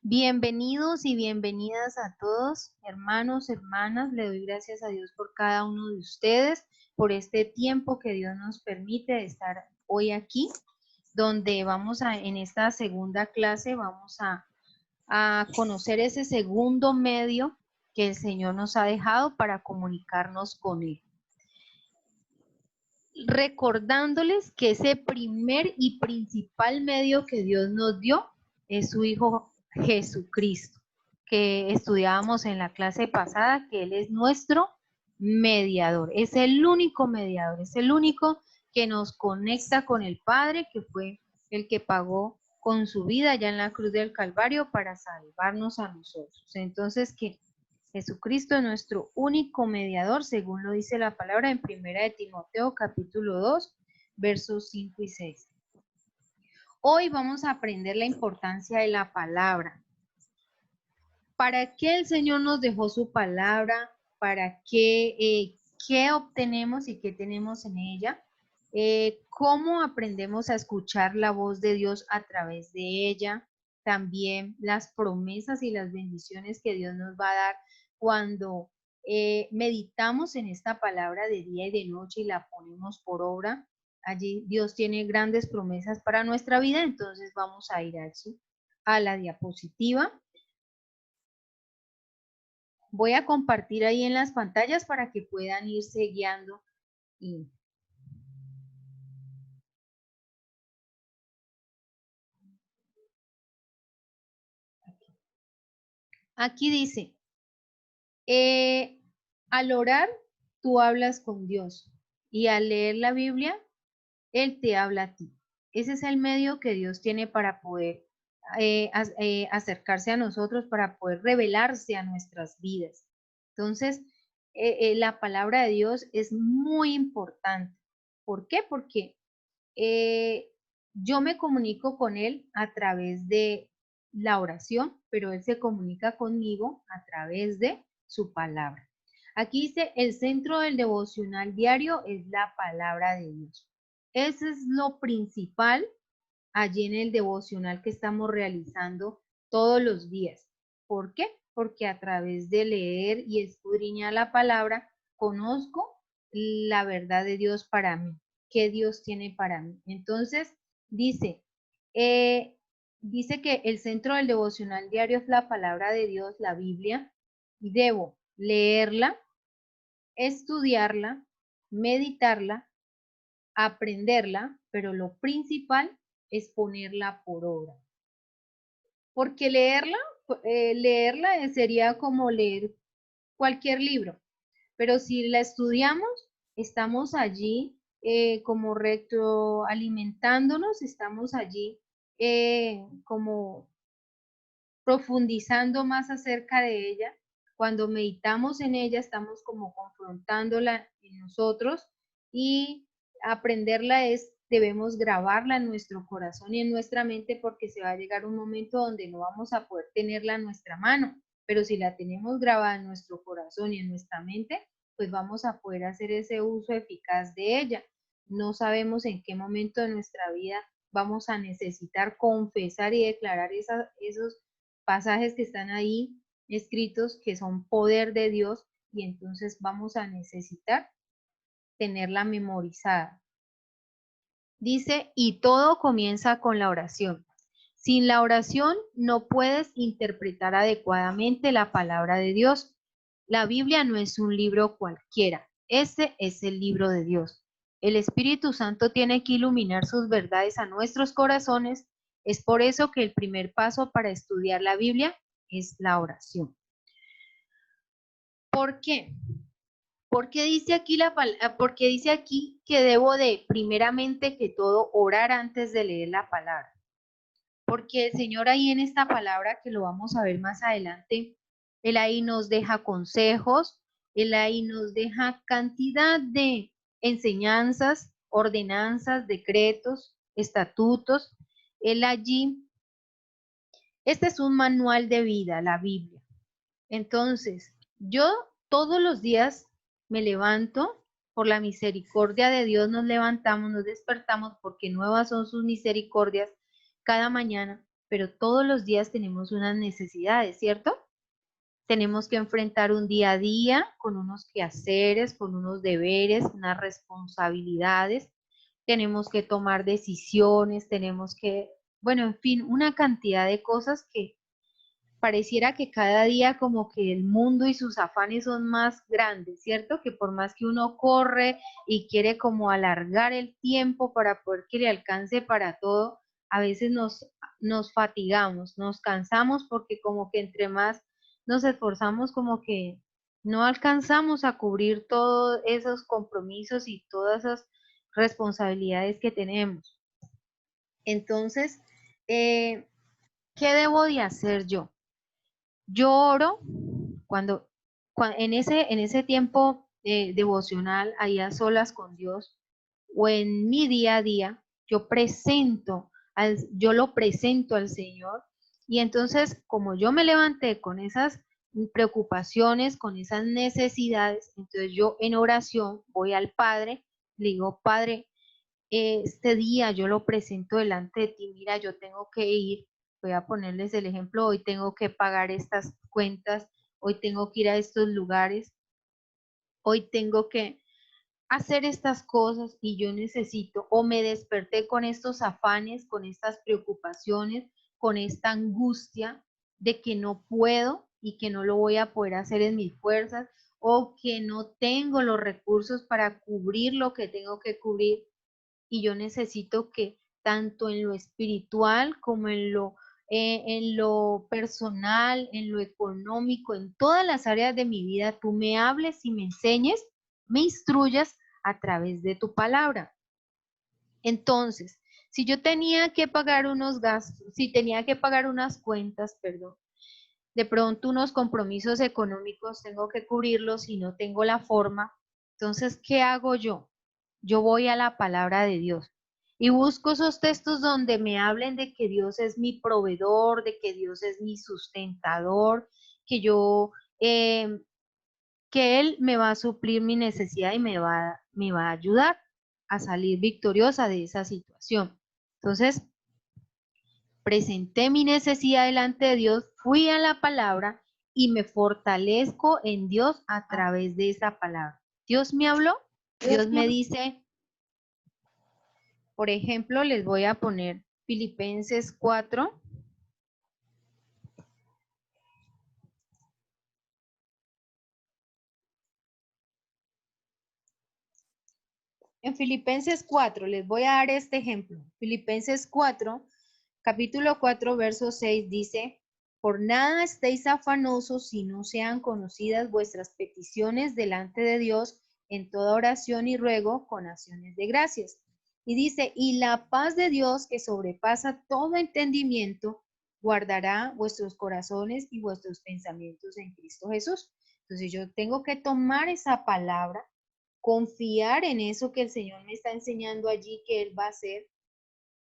Bienvenidos y bienvenidas a todos, hermanos, hermanas. Le doy gracias a Dios por cada uno de ustedes, por este tiempo que Dios nos permite de estar hoy aquí, donde en esta segunda clase, vamos a conocer ese segundo medio que el Señor nos ha dejado para comunicarnos con Él. Recordándoles que ese primer y principal medio que Dios nos dio es su Hijo Jesucristo, que estudiábamos en la clase pasada, que Él es nuestro mediador, es el único mediador, es el único que nos conecta con el Padre, que fue el que pagó con su vida ya en la cruz del Calvario para salvarnos a nosotros. Entonces, que Jesucristo es nuestro único mediador, según lo dice la palabra en 1 de Timoteo capítulo 2, versos 5 y 6. Hoy vamos a aprender la importancia de la palabra. ¿Para qué el Señor nos dejó su palabra? ¿Para qué obtenemos y qué tenemos en ella? ¿Cómo aprendemos a escuchar la voz de Dios a través de ella? También las promesas y las bendiciones que Dios nos va a dar cuando meditamos en esta palabra de día y de noche y la ponemos por obra. Allí Dios tiene grandes promesas para nuestra vida, entonces vamos a ir allí a la diapositiva. Voy a compartir ahí en las pantallas para que puedan irse guiando. Aquí dice, al orar, tú hablas con Dios y al leer la Biblia, Él te habla a ti. Ese es el medio que Dios tiene para poder acercarse a nosotros, para poder revelarse a nuestras vidas. Entonces, la palabra de Dios es muy importante. ¿Por qué? Porque yo me comunico con Él a través de la oración, pero Él se comunica conmigo a través de su palabra. Aquí dice, el centro del devocional diario es la palabra de Dios. Ese es lo principal allí en el devocional que estamos realizando todos los días. ¿Por qué? Porque a través de leer y escudriñar la palabra, conozco la verdad de Dios para mí, qué Dios tiene para mí. Entonces, dice que el centro del devocional diario es la palabra de Dios, la Biblia, y debo leerla, estudiarla, meditarla, aprenderla, pero lo principal es ponerla por obra. Porque leerla sería como leer cualquier libro, pero si la estudiamos, estamos allí como retroalimentándonos, estamos allí como profundizando más acerca de ella. Cuando meditamos en ella, estamos como confrontándola en nosotros, y aprenderla debemos grabarla en nuestro corazón y en nuestra mente, porque se va a llegar un momento donde no vamos a poder tenerla en nuestra mano, pero si la tenemos grabada en nuestro corazón y en nuestra mente, pues vamos a poder hacer ese uso eficaz de ella. No sabemos en qué momento de nuestra vida vamos a necesitar confesar y declarar esos pasajes que están ahí escritos, que son poder de Dios, y entonces vamos a necesitar tenerla memorizada. Dice, y todo comienza con la oración. Sin la oración no puedes interpretar adecuadamente la palabra de Dios. La Biblia no es un libro cualquiera, ese es el libro de Dios. El Espíritu Santo tiene que iluminar sus verdades a nuestros corazones. Es por eso que el primer paso para estudiar la Biblia es la oración. ¿Por qué? Porque dice aquí que debo de, primeramente que todo, orar antes de leer la palabra. Porque el Señor ahí en esta palabra, que lo vamos a ver más adelante, Él ahí nos deja consejos, Él ahí nos deja cantidad de enseñanzas, ordenanzas, decretos, estatutos. Él allí, este es un manual de vida, la Biblia. Entonces, yo todos los días me levanto, por la misericordia de Dios nos levantamos, nos despertamos, porque nuevas son sus misericordias cada mañana. pero todos los días tenemos unas necesidades, ¿cierto? Tenemos que enfrentar un día a día con unos quehaceres, con unos deberes, unas responsabilidades. Tenemos que tomar decisiones, tenemos que, bueno, en fin, una cantidad de cosas que pareciera que cada día como que el mundo y sus afanes son más grandes, ¿cierto? Que por más que uno corre y quiere como alargar el tiempo para poder que le alcance para todo, a veces nos fatigamos, nos cansamos porque como que entre más nos esforzamos como que no alcanzamos a cubrir todos esos compromisos y todas esas responsabilidades que tenemos. Entonces, ¿qué debo de hacer yo? Yo oro en ese tiempo devocional, ahí a solas con Dios, o en mi día a día, yo lo presento al Señor, y entonces, como yo me levanté con esas preocupaciones, con esas necesidades, entonces yo en oración voy al Padre, le digo, Padre, este día yo lo presento delante de ti, mira, yo tengo que ir, voy a ponerles el ejemplo, hoy tengo que pagar estas cuentas, hoy tengo que ir a estos lugares, hoy tengo que hacer estas cosas y yo necesito, o me desperté con estos afanes, con estas preocupaciones, con esta angustia de que no puedo y que no lo voy a poder hacer en mis fuerzas, o que no tengo los recursos para cubrir lo que tengo que cubrir, y yo necesito que tanto en lo espiritual como en lo personal, en lo económico, en todas las áreas de mi vida, tú me hables y me enseñes, me instruyas a través de tu palabra. Entonces, si yo tenía que pagar unos gastos, si tenía que pagar unas cuentas, perdón, de pronto unos compromisos económicos, tengo que cubrirlos y no tengo la forma, entonces, ¿qué hago yo? Yo voy a la palabra de Dios y busco esos textos donde me hablen de que Dios es mi proveedor, de que Dios es mi sustentador, que que Él me va a suplir mi necesidad y me va a ayudar a salir victoriosa de esa situación. Entonces, presenté mi necesidad delante de Dios, fui a la palabra y me fortalezco en Dios a través de esa palabra. Dios me habló, Dios me dice, por ejemplo, les voy a poner Filipenses 4. En Filipenses 4, les voy a dar este ejemplo. Filipenses 4, capítulo 4, verso 6 dice, por nada estéis afanosos si no sean conocidas vuestras peticiones delante de Dios en toda oración y ruego con acciones de gracias. Y dice, y la paz de Dios que sobrepasa todo entendimiento, guardará vuestros corazones y vuestros pensamientos en Cristo Jesús. Entonces yo tengo que tomar esa palabra, confiar en eso que el Señor me está enseñando allí que Él va a hacer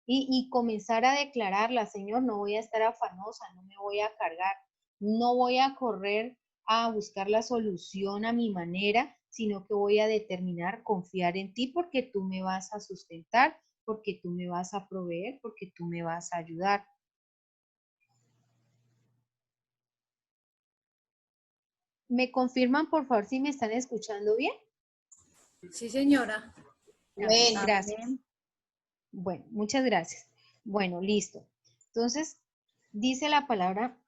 y comenzar a declararla, Señor, no voy a estar afanosa, no me voy a cargar, no voy a correr a buscar la solución a mi manera, sino que voy a determinar confiar en ti porque tú me vas a sustentar, porque tú me vas a proveer, porque tú me vas a ayudar. ¿Me confirman, por favor, si me están escuchando bien? Sí, señora. Bueno, gracias. Bueno, muchas gracias. Bueno, listo. Entonces, dice la palabra,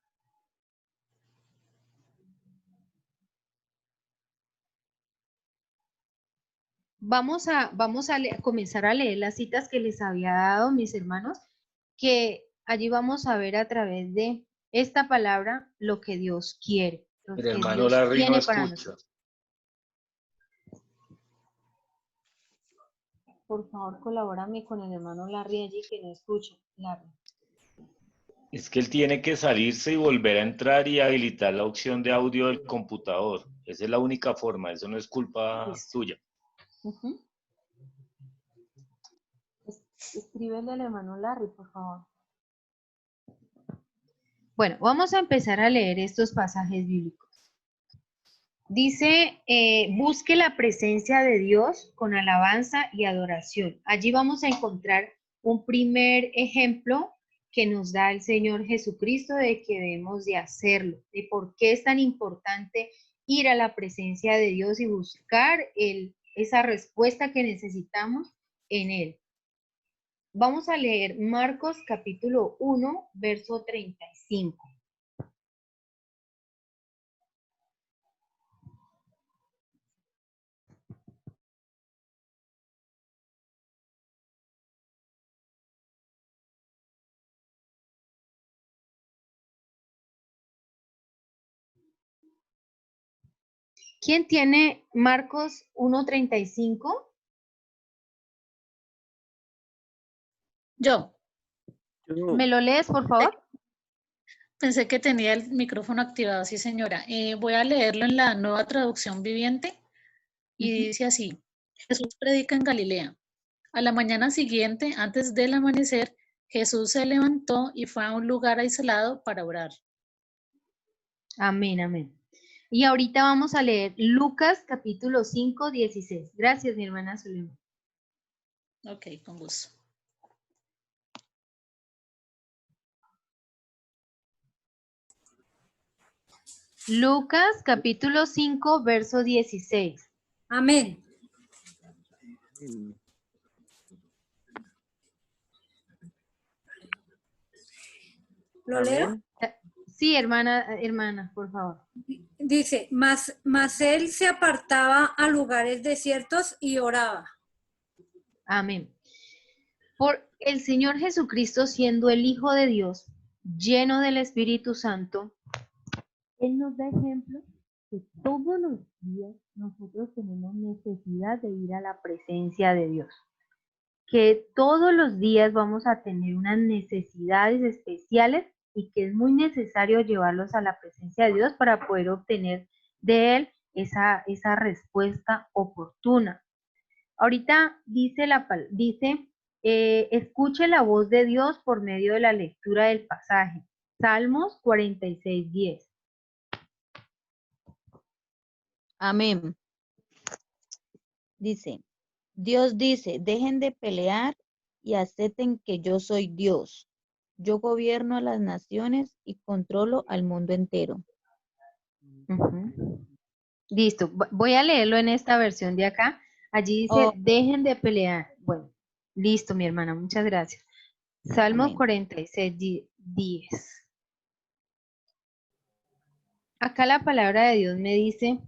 vamos a comenzar a leer las citas que les había dado mis hermanos, que allí vamos a ver a través de esta palabra lo que Dios quiere, lo El que hermano Dios Larry no tiene para escucha. nosotros. Por favor, colabórame con el hermano Larry allí que no escucha. Larry. Es que él tiene que salirse y volver a entrar y habilitar la opción de audio del computador. Esa es la única forma, eso no es culpa tuya. Escríbele al hermano Larry, por favor. Bueno, vamos a empezar a leer estos pasajes bíblicos. Dice, busque la presencia de Dios con alabanza y adoración. Allí vamos a encontrar un primer ejemplo que nos da el Señor Jesucristo de que debemos de hacerlo, de por qué es tan importante ir a la presencia de Dios y buscar esa respuesta que necesitamos en Él. Vamos a leer Marcos capítulo 1, verso 35. ¿Quién tiene Marcos 1:35? Yo. ¿Me lo lees, por favor? Pensé que tenía el micrófono activado, sí, señora. Voy a leerlo en la Nueva Traducción Viviente y dice así: Jesús predica en Galilea. A la mañana siguiente, antes del amanecer, Jesús se levantó y fue a un lugar aislado para orar. Amén, amén. Y ahorita vamos a leer Lucas capítulo 5, 16. Gracias, mi hermana Zulema. Ok, con gusto. Lucas capítulo 5, verso 16. Amén. ¿Lo leo? Sí, hermana, por favor. Dice, mas él se apartaba a lugares desiertos y oraba. Amén. Por el Señor Jesucristo siendo el Hijo de Dios, lleno del Espíritu Santo, Él nos da ejemplo que todos los días nosotros tenemos necesidad de ir a la presencia de Dios. Que todos los días vamos a tener unas necesidades especiales y que es muy necesario llevarlos a la presencia de Dios para poder obtener de Él esa respuesta oportuna. Ahorita dice, escuche la voz de Dios por medio de la lectura del pasaje. Salmos 46, 10. Amén. Dice, Dios dice, dejen de pelear y acepten que yo soy Dios. Yo gobierno a las naciones y controlo al mundo entero. Listo, voy a leerlo en esta versión de acá. Allí dice, dejen de pelear. Bueno, listo, mi hermana, muchas gracias. Salmo Amén. 46, 10. Acá la palabra de Dios me dice,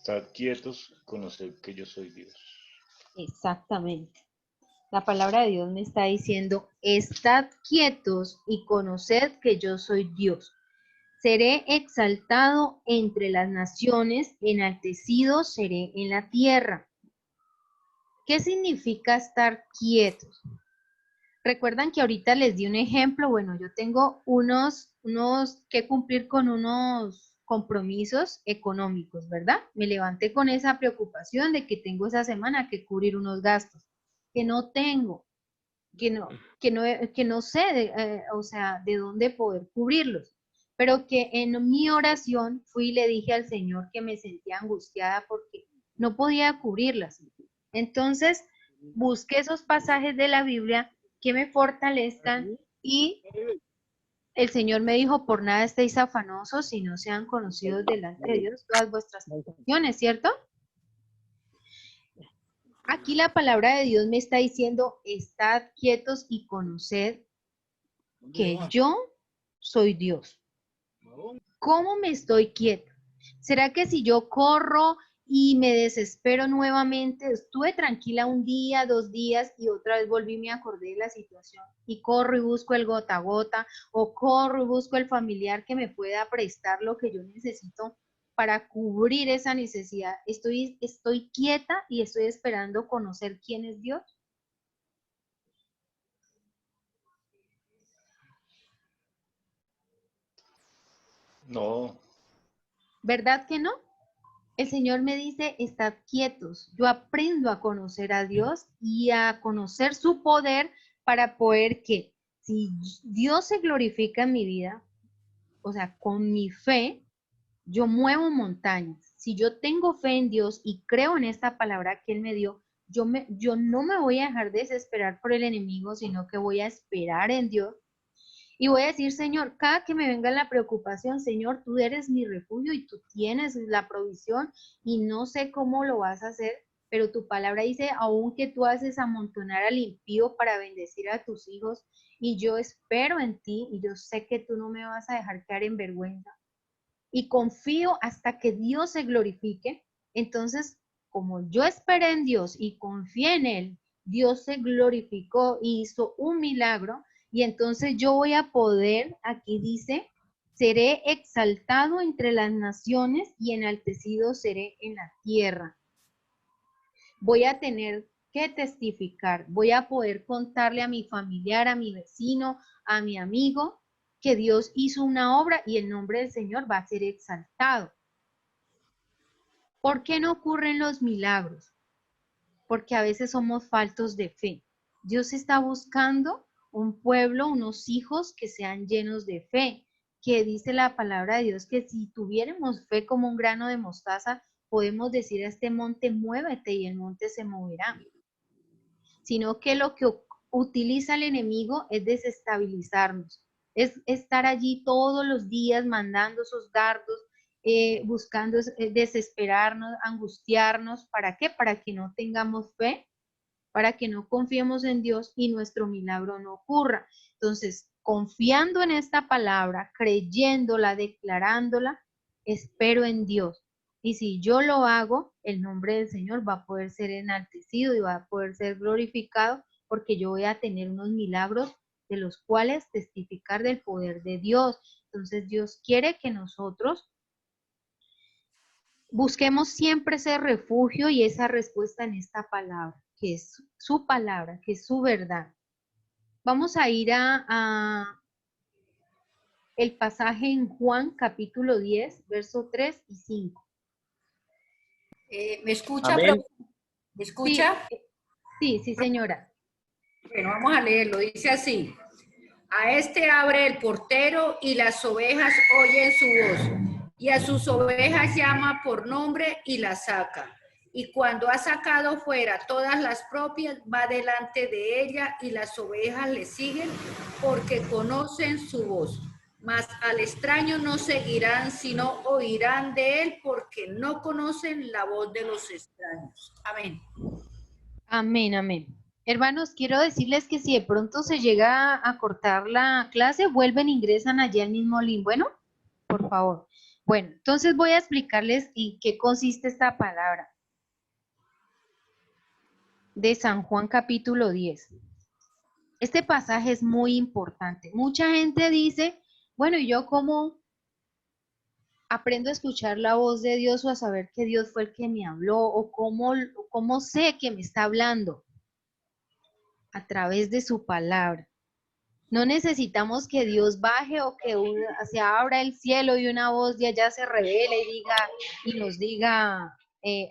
Estad quietos, conoced que yo soy Dios. exactamente. La palabra de Dios me está diciendo, estad quietos y conoced que yo soy Dios. Seré exaltado entre las naciones, enaltecido seré en la tierra. ¿Qué significa estar quietos? Recuerdan que ahorita les di un ejemplo. Bueno, yo tengo unos que cumplir con unos compromisos económicos, ¿verdad? Me levanté con esa preocupación de que tengo esa semana que cubrir unos gastos que no tengo, que no sé, o sea, de dónde poder cubrirlos. Pero que en mi oración fui y le dije al Señor que me sentía angustiada porque no podía cubrirlas. Entonces, busqué esos pasajes de la Biblia que me fortalezcan y el Señor me dijo, por nada estéis afanosos si no sean conocidos delante de Dios todas vuestras peticiones, ¿cierto? Aquí la palabra de Dios me está diciendo, estad quietos y conoced que yo soy Dios. ¿Cómo me estoy quieta? ¿Será que si yo corro y me desespero nuevamente, estuve tranquila un día, 2 días y otra vez volví, me acordé de la situación y corro y busco el gota a gota o corro y busco el familiar que me pueda prestar lo que yo necesito para cubrir esa necesidad? ¿Estoy quieta y estoy esperando conocer quién es Dios? No, ¿Verdad que no? El Señor me dice, estad quietos. Yo aprendo a conocer a Dios y a conocer su poder para poder que si Dios se glorifica en mi vida, o sea, con mi fe, yo muevo montañas. Si yo tengo fe en Dios y creo en esta palabra que Él me dio, yo no me voy a dejar desesperar por el enemigo, sino que voy a esperar en Dios. Y voy a decir, Señor, cada que me venga la preocupación, Señor, tú eres mi refugio y tú tienes la provisión y no sé cómo lo vas a hacer, pero tu palabra dice, aún que tú haces amontonar al impío para bendecir a tus hijos, y yo espero en ti y yo sé que tú no me vas a dejar caer en vergüenza. Y confío hasta que Dios se glorifique. Entonces, como yo esperé en Dios y confié en Él, Dios se glorificó y hizo un milagro. Y entonces yo voy a poder, aquí dice, seré exaltado entre las naciones y enaltecido seré en la tierra. Voy a tener que testificar, voy a poder contarle a mi familiar, a mi vecino, a mi amigo, que Dios hizo una obra y el nombre del Señor va a ser exaltado. ¿Por qué no ocurren los milagros? Porque a veces somos faltos de fe. Dios está buscando un pueblo, unos hijos que sean llenos de fe, que dice la palabra de Dios que si tuviéramos fe como un grano de mostaza, podemos decir a este monte, muévete y el monte se moverá. Sino que lo que utiliza el enemigo es desestabilizarnos, es estar allí todos los días mandando esos dardos, buscando desesperarnos, angustiarnos. ¿Para qué? Para que no tengamos fe, para que no confiemos en Dios y nuestro milagro no ocurra. Entonces, confiando en esta palabra, creyéndola, declarándola, espero en Dios. Y si yo lo hago, el nombre del Señor va a poder ser enaltecido y va a poder ser glorificado, porque yo voy a tener unos milagros de los cuales testificar del poder de Dios. Entonces Dios quiere que nosotros busquemos siempre ese refugio y esa respuesta en esta palabra, que es su palabra, que es su verdad. Vamos a ir a el pasaje en Juan capítulo 10, verso 3 y 5. ¿Me escucha? Amén. ¿Me escucha? Sí, señora. Bueno, vamos a leerlo. Dice así. A este abre el portero y las ovejas oyen su voz. Y a sus ovejas llama por nombre y las saca. Y cuando ha sacado fuera todas las propias, va delante de ella y las ovejas le siguen porque conocen su voz. Mas al extraño no seguirán, sino oirán de él porque no conocen la voz de los extraños. Amén. Amén, amén. Hermanos, quiero decirles que si de pronto se llega a cortar la clase, vuelven, ingresan allí al mismo link. Bueno, por favor. Bueno, entonces voy a explicarles en qué consiste esta palabra de San Juan capítulo 10. Este pasaje es muy importante. Mucha gente dice, bueno, ¿y yo cómo aprendo a escuchar la voz de Dios o a saber que Dios fue el que me habló? ¿O cómo sé que me está hablando? A través de su palabra. No necesitamos que Dios baje o que se abra el cielo y una voz de allá se revele y nos diga,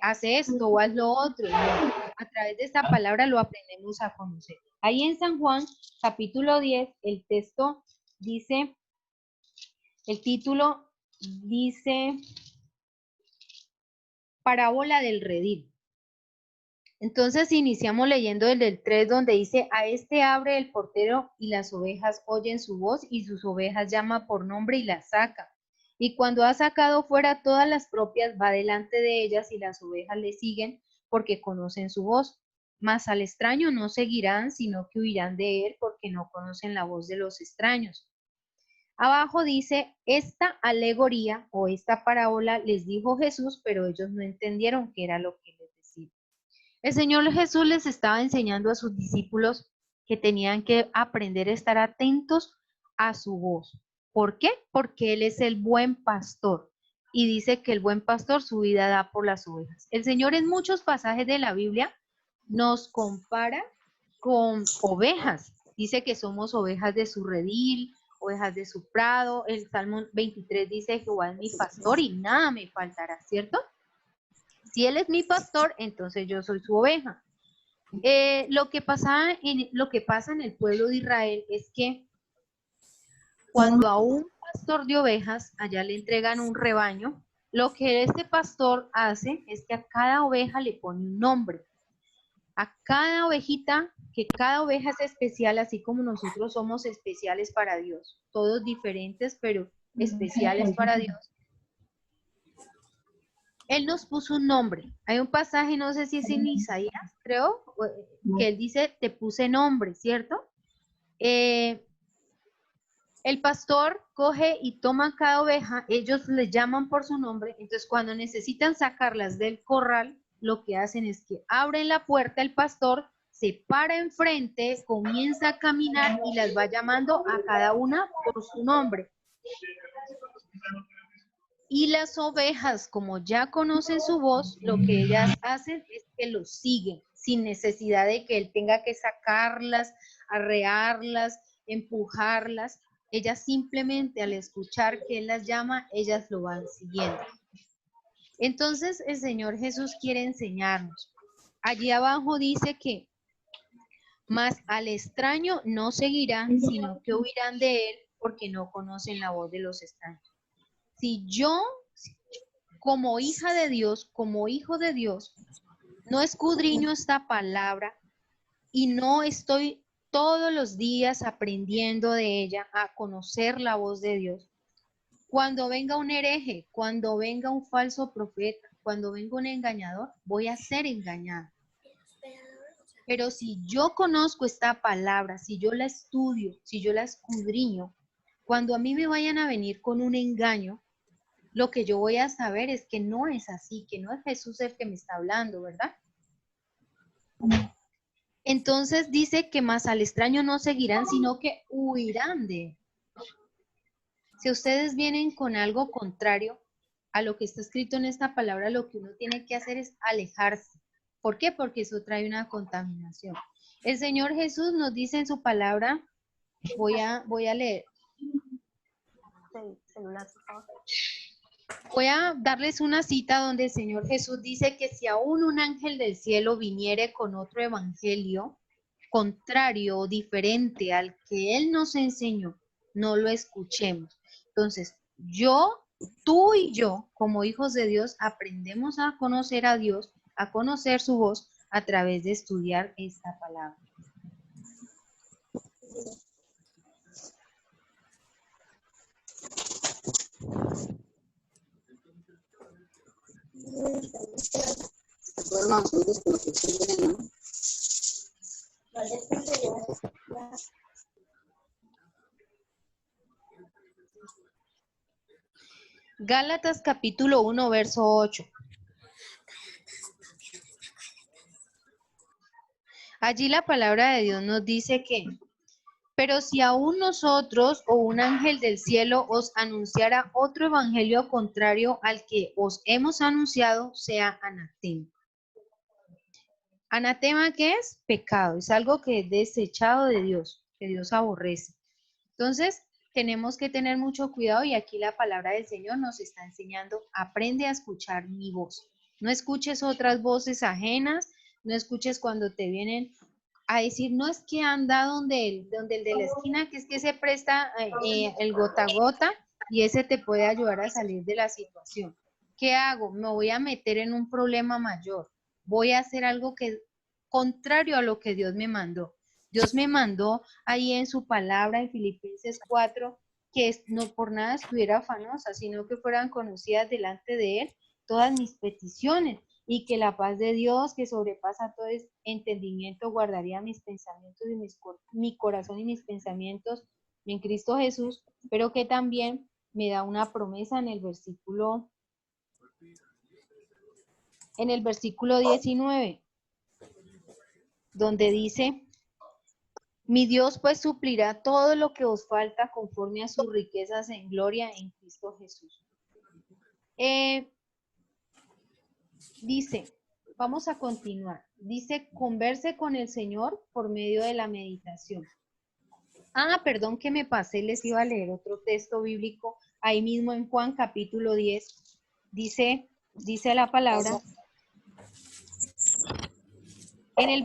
haz esto o haz lo otro. No, a través de esta palabra lo aprendemos a conocer. Ahí en San Juan, capítulo 10, el texto dice, el título dice, parábola del redil. Entonces iniciamos leyendo el del 3, donde dice, a este abre el portero y las ovejas oyen su voz y sus ovejas llama por nombre y las saca. Y cuando ha sacado fuera todas las propias, va delante de ellas y las ovejas le siguen porque conocen su voz. Mas al extraño no seguirán, sino que huirán de él porque no conocen la voz de los extraños. Abajo dice, esta alegoría o esta parábola les dijo Jesús, pero ellos no entendieron qué era lo que les decía. El Señor Jesús les estaba enseñando a sus discípulos que tenían que aprender a estar atentos a su voz. ¿Por qué? Porque Él es el buen pastor y dice que el buen pastor su vida da por las ovejas. El Señor en muchos pasajes de la Biblia nos compara con ovejas. Dice que somos ovejas de su redil, ovejas de su prado. El Salmo 23 dice, Jehová es mi pastor y nada me faltará, ¿cierto? Si Él es mi pastor, entonces yo soy su oveja. Lo que pasa en el pueblo de Israel es que cuando a un pastor de ovejas, allá le entregan un rebaño. Lo que este pastor hace es que a cada oveja le pone un nombre. A cada ovejita, que cada oveja es especial, así como nosotros somos especiales para Dios. Todos diferentes, pero especiales para Dios. Él nos puso un nombre. Hay un pasaje, no sé si es en Isaías, creo, que él dice, te puse nombre, ¿cierto? El pastor coge y toma cada oveja, ellos le llaman por su nombre, entonces cuando necesitan sacarlas del corral, lo que hacen es que abren la puerta, el pastor se para enfrente, comienza a caminar y las va llamando a cada una por su nombre. Y las ovejas, como ya conocen su voz, lo que ellas hacen es que los siguen, sin necesidad de que él tenga que sacarlas, arrearlas, empujarlas. Ellas simplemente al escuchar que él las llama, ellas lo van siguiendo. Entonces el Señor Jesús quiere enseñarnos. Allí abajo dice que mas al extraño no seguirán, sino que huirán de él porque no conocen la voz de los extraños. Si yo, como hija de Dios, como hijo de Dios, no escudriño esta palabra y no estoy todos los días aprendiendo de ella a conocer la voz de Dios, cuando venga un hereje, cuando venga un falso profeta, cuando venga un engañador, voy a ser engañado. Pero si yo conozco esta palabra, si yo la estudio, si yo la escudriño, cuando a mí me vayan a venir con un engaño, lo que yo voy a saber es que no es así, que no es Jesús el que me está hablando, ¿verdad? Entonces dice que más al extraño no seguirán, sino que huirán de él. Si ustedes vienen con algo contrario a lo que está escrito en esta palabra, lo que uno tiene que hacer es alejarse. ¿Por qué? Porque eso trae una contaminación. El Señor Jesús nos dice en su palabra, voy a leer. Voy a darles una cita donde el Señor Jesús dice que si aún un ángel del cielo viniere con otro evangelio contrario o diferente al que Él nos enseñó, no lo escuchemos. Entonces, tú y yo, como hijos de Dios, aprendemos a conocer a Dios, a conocer su voz a través de estudiar esta palabra. Gálatas capítulo 1, verso 8. Allí la palabra de Dios nos dice que, pero si aún nosotros o un ángel del cielo os anunciara otro evangelio contrario al que os hemos anunciado, sea anatema. Anatema, ¿qué es? Pecado, es algo que es desechado de Dios, que Dios aborrece. Entonces, tenemos que tener mucho cuidado y aquí la palabra del Señor nos está enseñando, aprende a escuchar mi voz. No escuches otras voces ajenas, no escuches cuando te vienen a decir, no es que anda donde el de la esquina, que es que se presta el gota a gota y ese te puede ayudar a salir de la situación. ¿Qué hago? Me voy a meter en un problema mayor. Voy a hacer algo que es contrario a lo que Dios me mandó. Dios me mandó ahí en su palabra en Filipenses 4 que no por nada estuviera afanosa, sino que fueran conocidas delante de Él todas mis peticiones y que la paz de Dios que sobrepasa todo entendimiento guardaría mis pensamientos y mi corazón y mis pensamientos en Cristo Jesús, pero que también me da una promesa en el versículo 19, donde dice, mi Dios pues suplirá todo lo que os falta conforme a sus riquezas en gloria en Cristo Jesús. Dice, vamos a continuar. Dice, converse con el Señor por medio de la meditación. Perdón que me pasé, les iba a leer otro texto bíblico ahí mismo en Juan capítulo 10. Dice la palabra. En el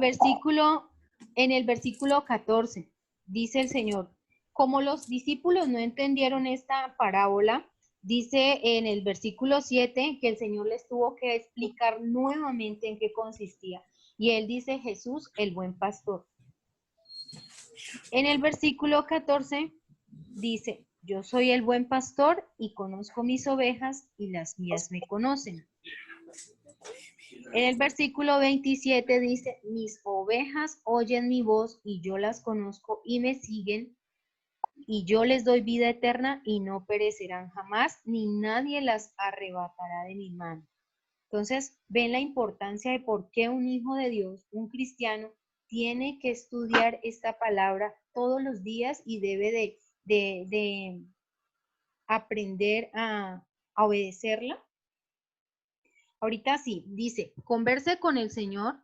versículo 14, dice el Señor, como los discípulos no entendieron esta parábola, dice en el versículo 7 que el Señor les tuvo que explicar nuevamente en qué consistía. Y él dice, Jesús, el buen pastor. En el versículo 14 dice, yo soy el buen pastor y conozco mis ovejas y las mías me conocen. En el versículo 27 dice, mis ovejas oyen mi voz y yo las conozco y me siguen y yo les doy vida eterna y no perecerán jamás, ni nadie las arrebatará de mi mano. Entonces, ven la importancia de por qué un hijo de Dios, un cristiano, tiene que estudiar esta palabra todos los días y debe de aprender a obedecerla. Ahorita sí, dice, converse con el Señor.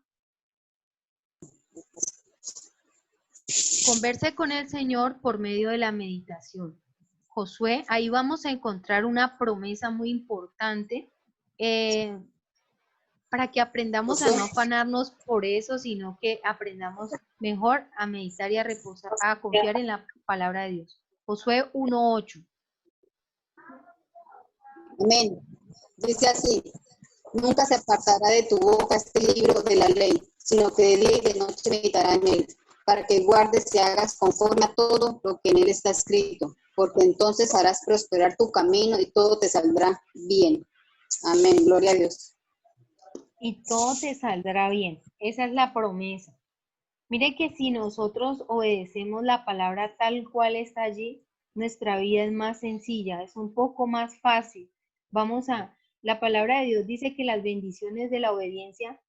Converse con el Señor por medio de la meditación. Josué, ahí vamos a encontrar una promesa muy importante para que aprendamos a no afanarnos por eso, sino que aprendamos mejor a meditar y a reposar, a confiar en la palabra de Dios. Josué 1:8. Amén. Dice así, nunca se apartará de tu boca este libro de la ley, sino que de día y de noche meditará en él, para que guardes y hagas conforme a todo lo que en él está escrito, porque entonces harás prosperar tu camino y todo te saldrá bien. Amén, gloria a Dios. Y todo te saldrá bien. Esa es la promesa. Mire que si nosotros obedecemos la palabra tal cual está allí, nuestra vida es más sencilla, es un poco más fácil. La palabra de Dios dice que las bendiciones de la obediencia,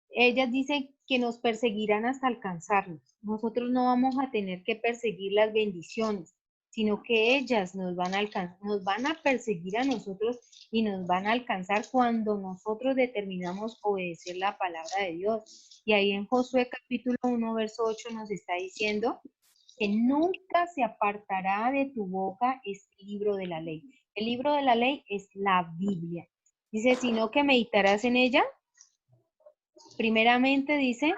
ellas dicen que nos perseguirán hasta alcanzarnos. Nosotros no vamos a tener que perseguir las bendiciones, sino que ellas nos van a perseguir a nosotros y nos van a alcanzar cuando nosotros determinamos obedecer la palabra de Dios. Y ahí en Josué capítulo 1, verso 8 nos está diciendo que nunca se apartará de tu boca este libro de la ley. El libro de la ley es la Biblia. Dice, sino que meditarás en ella. Primeramente dice,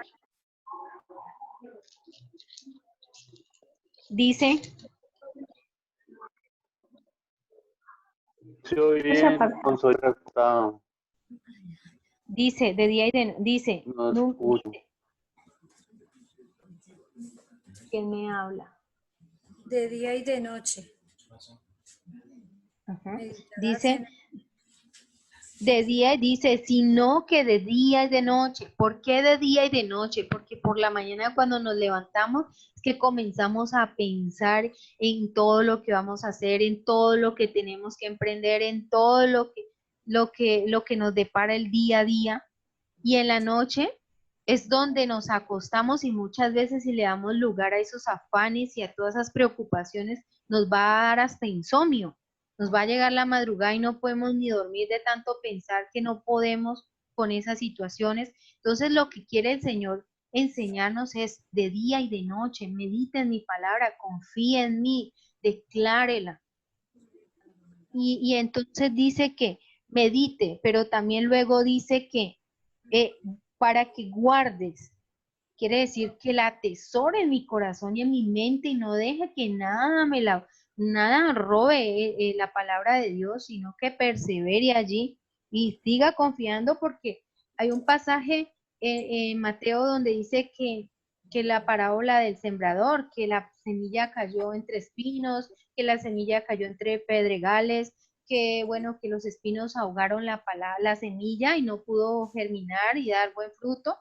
Se oye bien, con soy recortado. dice, de día y de dice, No escucho. ¿Quién me habla? De día y de noche. Ajá. Meditarás Dice, de día, dice, sino que de día y de noche. ¿Por qué de día y de noche? Porque por la mañana cuando nos levantamos es que comenzamos a pensar en todo lo que vamos a hacer, en todo lo que tenemos que emprender, en todo lo que nos depara el día a día. Y en la noche es donde nos acostamos y muchas veces si le damos lugar a esos afanes y a todas esas preocupaciones, nos va a dar hasta insomnio. Nos va a llegar la madrugada y no podemos ni dormir de tanto pensar que no podemos con esas situaciones. Entonces lo que quiere el Señor enseñarnos es de día y de noche, medita en mi palabra, confía en mí, declárela. Y entonces dice que medite, pero también luego dice que para que guardes, quiere decir que la atesore en mi corazón y en mi mente y no deje que nada robe la palabra de Dios, sino que persevere allí y siga confiando, porque hay un pasaje en Mateo donde dice que la parábola del sembrador, que la semilla cayó entre espinos, que la semilla cayó entre pedregales, que bueno, que los espinos ahogaron la semilla y no pudo germinar y dar buen fruto,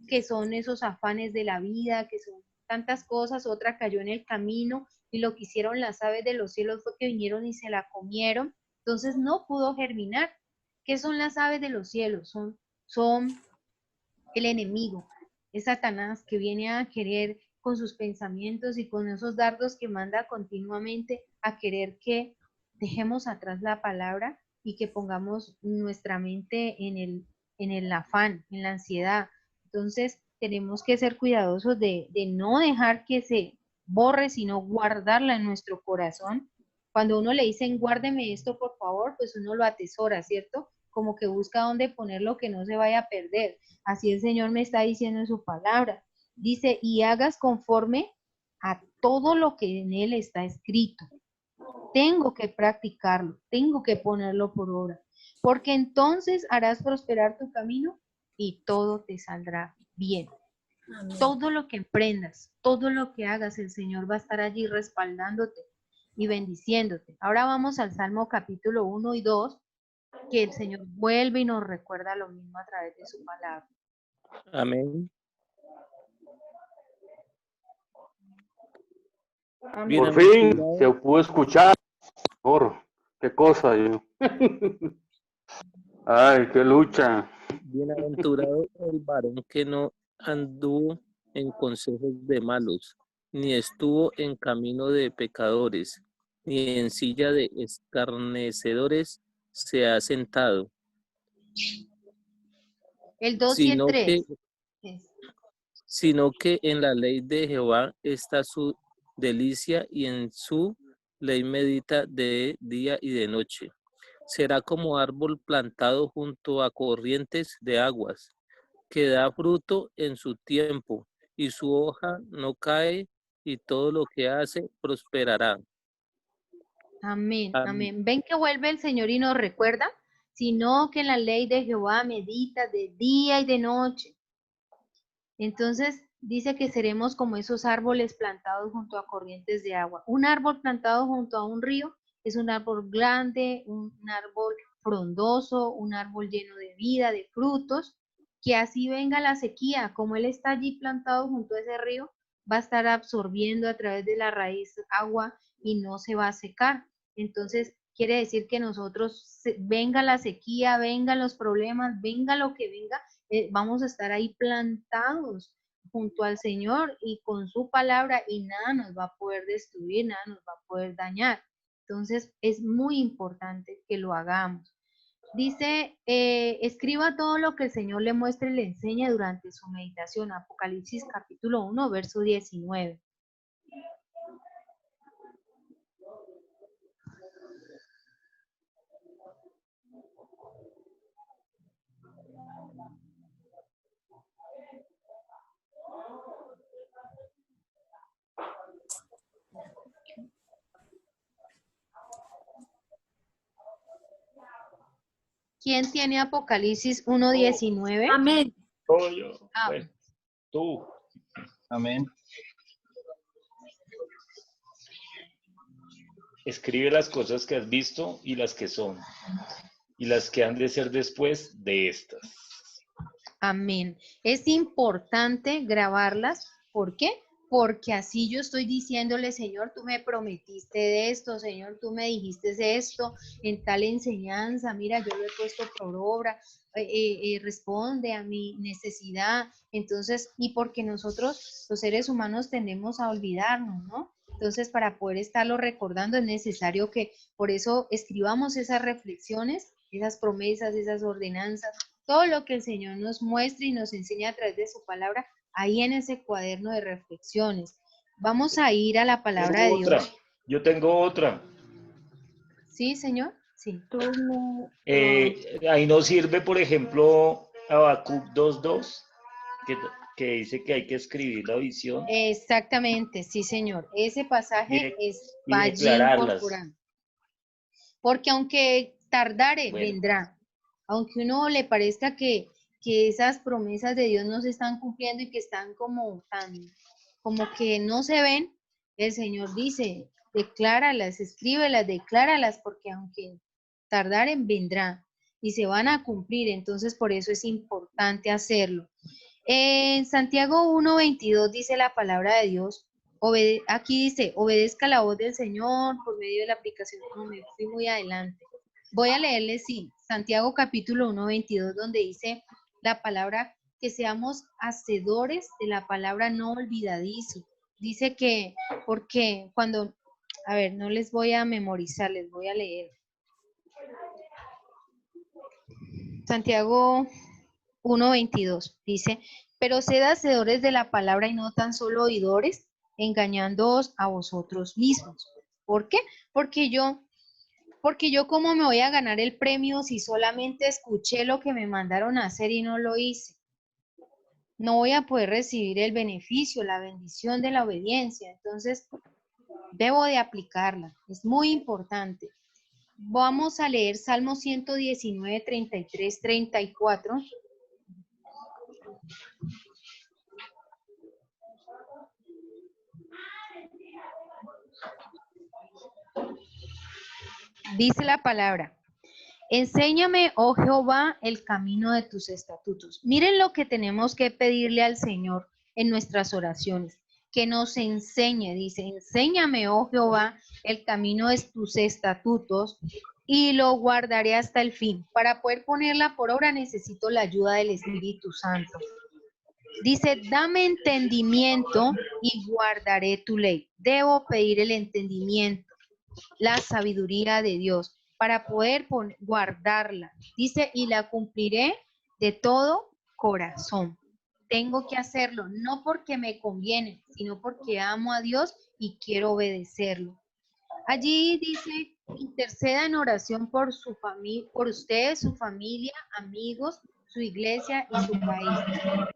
que son esos afanes de la vida, que son tantas cosas. Otra cayó en el camino y lo que hicieron las aves de los cielos fue que vinieron y se la comieron, entonces no pudo germinar. ¿Qué son las aves de los cielos? Son el enemigo, es Satanás, que viene a querer con sus pensamientos y con esos dardos que manda continuamente a querer que dejemos atrás la palabra y que pongamos nuestra mente en el afán, en la ansiedad. Entonces, tenemos que ser cuidadosos de no dejar que se borre, sino guardarla en nuestro corazón. Cuando uno le dicen, guárdeme esto, por favor, pues uno lo atesora, ¿cierto? Como que busca dónde ponerlo que no se vaya a perder. Así el Señor me está diciendo en su palabra. Dice, y hagas conforme a todo lo que en él está escrito. Tengo que practicarlo, tengo que ponerlo por obra, porque entonces harás prosperar tu camino y todo te saldrá bien. Amén. Todo lo que emprendas, todo lo que hagas, el Señor va a estar allí respaldándote y bendiciéndote. Ahora vamos al Salmo capítulo 1 y 2, que el Señor vuelve y nos recuerda lo mismo a través de su palabra. Amén. Por fin se pudo escuchar. Qué cosa yo. Ay, qué lucha. Bienaventurado el varón que no anduvo en consejos de malos, ni estuvo en camino de pecadores, ni en silla de escarnecedores se ha sentado, El 2 y el 3. sino que en la ley de Jehová está su delicia, y en su ley medita de día y de noche. Será como árbol plantado junto a corrientes de aguas, que da fruto en su tiempo, y su hoja no cae, y todo lo que hace prosperará. Amén, Amén. amén. ¿Ven que vuelve el Señor y nos recuerda? Sino que en la ley de Jehová medita de día y de noche. Entonces dice que seremos como esos árboles plantados junto a corrientes de agua. Un árbol plantado junto a un río es un árbol grande, un árbol frondoso, un árbol lleno de vida, de frutos, que así venga la sequía, como él está allí plantado junto a ese río, va a estar absorbiendo a través de la raíz agua y no se va a secar. Entonces quiere decir que nosotros, venga la sequía, vengan los problemas, venga lo que venga, vamos a estar ahí plantados junto al Señor y con su palabra, y nada nos va a poder destruir, nada nos va a poder dañar. Entonces es muy importante que lo hagamos. Dice, escriba todo lo que el Señor le muestre y le enseña durante su meditación. Apocalipsis capítulo 1, verso 19. ¿Quién tiene Apocalipsis 1:19? Amén. Yo. Ah. Bueno, tú. Amén. Escribe las cosas que has visto y las que son, y las que han de ser después de estas. Amén. Es importante grabarlas. ¿Por qué? Porque así yo estoy diciéndole, Señor, tú me prometiste de esto, Señor, tú me dijiste de esto, en tal enseñanza, mira, yo lo he puesto por obra, responde a mi necesidad. Entonces, y porque nosotros, los seres humanos, tendemos a olvidarnos, ¿no? Entonces, para poder estarlo recordando es necesario que, por eso, escribamos esas reflexiones, esas promesas, esas ordenanzas, todo lo que el Señor nos muestra y nos enseña a través de su palabra, ahí en ese cuaderno de reflexiones. Vamos a ir a la palabra de Dios. Yo tengo otra. ¿Sí, señor? Sí. Ahí nos sirve, por ejemplo, Habacuc 2:2, que dice que hay que escribir la visión. Exactamente, sí, señor. Ese pasaje va allí declararlas. incorporado. Porque aunque tardare, Bueno. vendrá. Aunque uno le parezca que esas promesas de Dios no se están cumpliendo y que están como que no se ven, el Señor dice, decláralas, escríbelas, decláralas, porque aunque tardaren, vendrá y se van a cumplir. Entonces, por eso es importante hacerlo. En Santiago 1:22 dice la palabra de Dios, aquí dice, obedezca la voz del Señor por medio de la aplicación. No, me fui muy adelante. Voy a leerle, sí, Santiago capítulo 1:22, donde dice la palabra que seamos hacedores de la palabra, no olvidadizo. Dice que, porque cuando, a ver, no les voy a memorizar, les voy a leer. Santiago 1:22 dice, pero sed hacedores de la palabra y no tan solo oidores, engañándoos a vosotros mismos. ¿Por qué? Porque yo cómo me voy a ganar el premio si solamente escuché lo que me mandaron a hacer y no lo hice. no voy a poder recibir el beneficio, la bendición de la obediencia. Entonces, debo de aplicarla. Es muy importante. Vamos a leer Salmo 119, 33, 34. Dice la palabra: enséñame, oh Jehová, el camino de tus estatutos. Miren lo que tenemos que pedirle al Señor en nuestras oraciones, que nos enseñe. Dice: enséñame, oh Jehová, el camino de tus estatutos y lo guardaré hasta el fin. Para poder ponerla por obra necesito la ayuda del Espíritu Santo. Dice: dame entendimiento y guardaré tu ley. Debo pedir el entendimiento, la sabiduría de Dios para poder guardarla. Dice: y la cumpliré de todo corazón. Tengo que hacerlo, no porque me conviene, sino porque amo a Dios y quiero obedecerlo. Allí dice: interceda en oración por su familia, por ustedes, su familia, amigos, su iglesia y su país.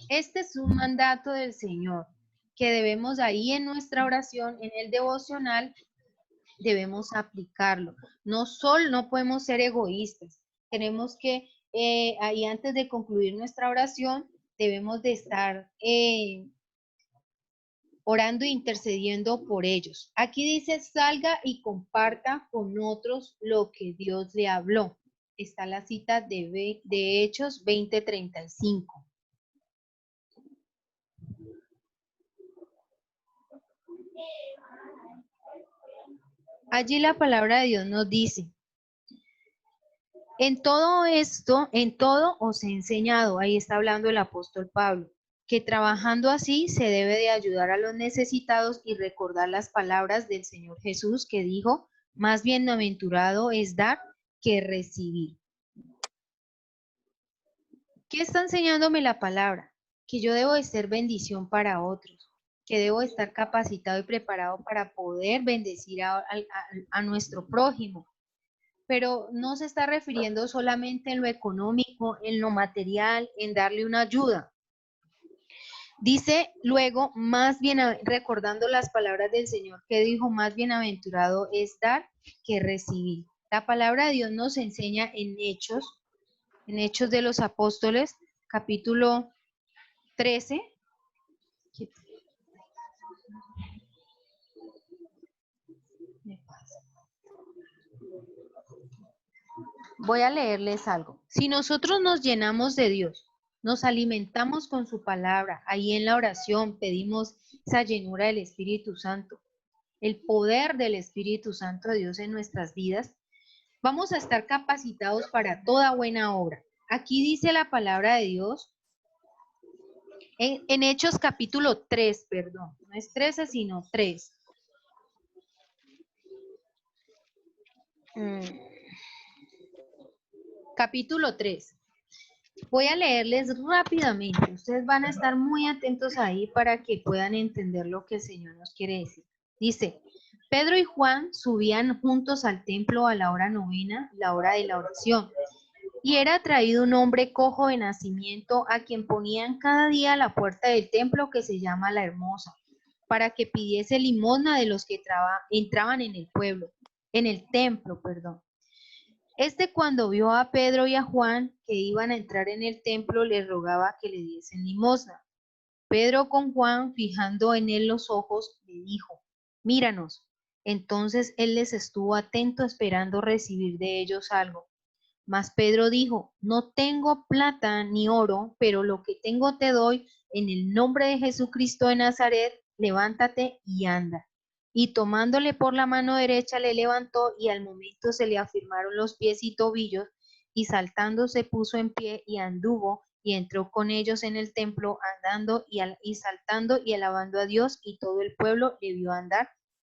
Este es un mandato del Señor que debemos ahí en nuestra oración, en el devocional, debemos aplicarlo. No podemos ser egoístas. Tenemos que, ahí antes de concluir nuestra oración, debemos de estar orando e intercediendo por ellos. Aquí dice: salga y comparta con otros lo que Dios le habló. Está la cita de Hechos 20:35. Allí la palabra de Dios nos dice: en todo esto, en todo os he enseñado, ahí está hablando el apóstol Pablo, que trabajando así se debe de ayudar a los necesitados y recordar las palabras del Señor Jesús que dijo: más bienaventurado es dar que recibir. ¿Qué está enseñándome la palabra? Que yo debo de ser bendición para otros, que debo de estar capacitado y preparado para poder bendecir a nuestro prójimo. Pero no se está refiriendo solamente en lo económico, en lo material, en darle una ayuda. Dice luego: más bien, recordando las palabras del Señor que dijo: más bienaventurado es dar que recibir. La palabra de Dios nos enseña en Hechos de los Apóstoles, capítulo 13. Voy a leerles algo. Si nosotros nos llenamos de Dios, nos alimentamos con su palabra, ahí en la oración pedimos esa llenura del Espíritu Santo, el poder del Espíritu Santo de Dios en nuestras vidas, vamos a estar capacitados para toda buena obra. Aquí dice la palabra de Dios, en Hechos capítulo 3, perdón, no es 13 sino 3. Capítulo 3. Voy a leerles rápidamente. Ustedes van a estar muy atentos ahí para que puedan entender lo que el Señor nos quiere decir. Dice: Pedro y Juan subían juntos al templo a la hora novena, la hora de la oración. Y era traído un hombre cojo de nacimiento, a quien ponían cada día a la puerta del templo, que se llama La Hermosa, para que pidiese limosna de los que entraban en el templo. Este, cuando vio a Pedro y a Juan que iban a entrar en el templo, les rogaba que le diesen limosna. Pedro, con Juan fijando en él los ojos, le dijo: míranos. Entonces él les estuvo atento, esperando recibir de ellos algo. Mas Pedro dijo: no tengo plata ni oro, pero lo que tengo te doy. En el nombre de Jesucristo de Nazaret, levántate y anda. Y tomándole por la mano derecha le levantó, y al momento se le afirmaron los pies y tobillos, y saltando se puso en pie y anduvo, y entró con ellos en el templo, andando y saltando y alabando a Dios, y todo el pueblo le vio andar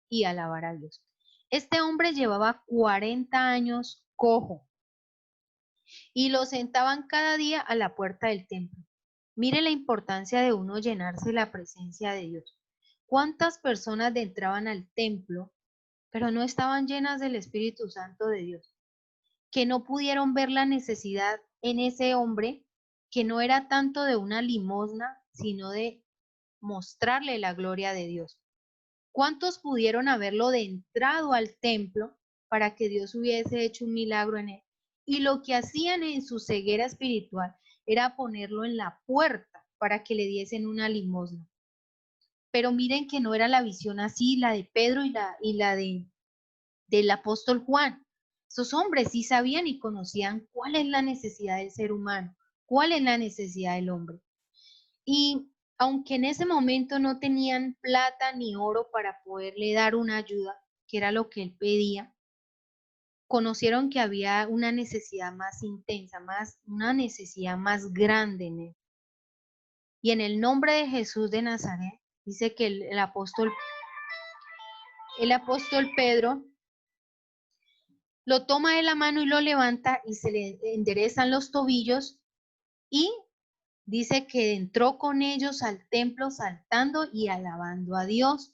y alabar a Dios. Este hombre llevaba 40 años cojo, y lo sentaban cada día a la puerta del templo. Mire la importancia de uno llenarse la presencia de Dios. ¿Cuántas personas entraban al templo, pero no estaban llenas del Espíritu Santo de Dios? Que no pudieron ver la necesidad en ese hombre que no era tanto de una limosna, sino de mostrarle la gloria de Dios. ¿Cuántos pudieron haberlo de entrado al templo para que Dios hubiese hecho un milagro en él? Y lo que hacían en su ceguera espiritual era ponerlo en la puerta para que le diesen una limosna. Pero miren que no era la visión así, la de Pedro y la del apóstol Juan. Esos hombres sí sabían y conocían cuál es la necesidad del ser humano, cuál es la necesidad del hombre. Y aunque en ese momento no tenían plata ni oro para poderle dar una ayuda, que era lo que él pedía, conocieron que había una necesidad más intensa, una necesidad más grande en él. Y en el nombre de Jesús de Nazaret, dice que el apóstol Pedro lo toma de la mano y lo levanta y se le enderezan los tobillos y dice que entró con ellos al templo saltando y alabando a Dios.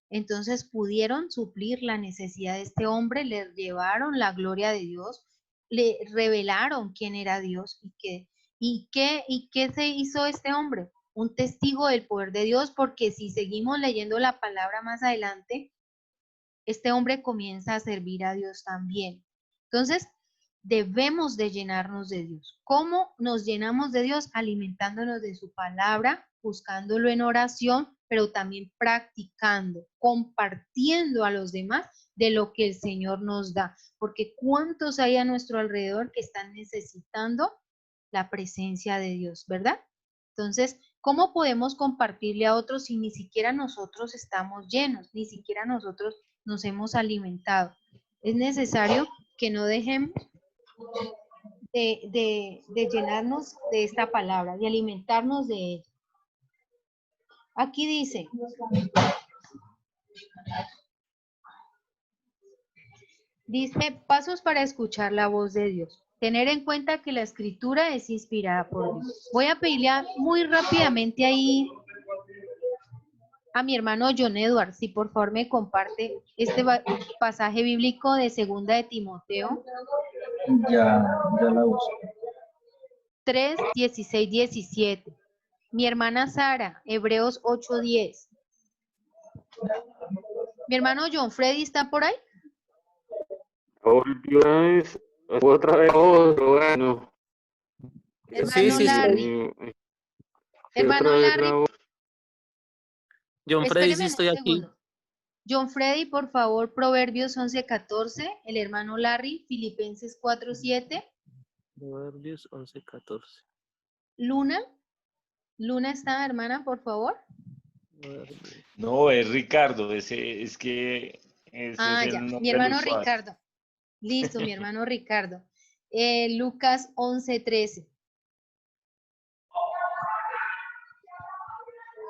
Entonces pudieron suplir la necesidad de este hombre, le llevaron la gloria de Dios, le revelaron quién era Dios y qué se hizo este hombre. Un testigo del poder de Dios, porque si seguimos leyendo la palabra más adelante, este hombre comienza a servir a Dios también. Entonces, debemos de llenarnos de Dios. ¿Cómo nos llenamos de Dios? Alimentándonos de su palabra, buscándolo en oración, pero también practicando, compartiendo a los demás de lo que el Señor nos da. Porque ¿cuántos hay a nuestro alrededor que están necesitando la presencia de Dios, verdad? Entonces, ¿cómo podemos compartirle a otros si ni siquiera nosotros estamos llenos, ni siquiera nosotros nos hemos alimentado? Es necesario que no dejemos de llenarnos de esta palabra, de alimentarnos de ella. Aquí dice, pasos para escuchar la voz de Dios. Tener en cuenta que la escritura es inspirada por Dios. Voy a pedirle muy rápidamente ahí a mi hermano John Edward, si por favor me comparte este pasaje bíblico de 2 de Timoteo. Ya la uso. 3, 16, 17. Mi hermana Sara, Hebreos 8, 10. Mi hermano John Freddy, ¿está por ahí? Otra vez otro, bueno. Hermano Larry. Hermano Larry. John Freddy, sí estoy aquí. John Freddy, por favor, Proverbios 11, 14. El hermano Larry, Filipenses 4, 7. Proverbios 11, 14. Luna. Luna está, hermana, por favor. No, es Ricardo, ese es que ese es el ya, nombre mi hermano del usuario. Ricardo. Listo, mi hermano Ricardo. Lucas 11, 13.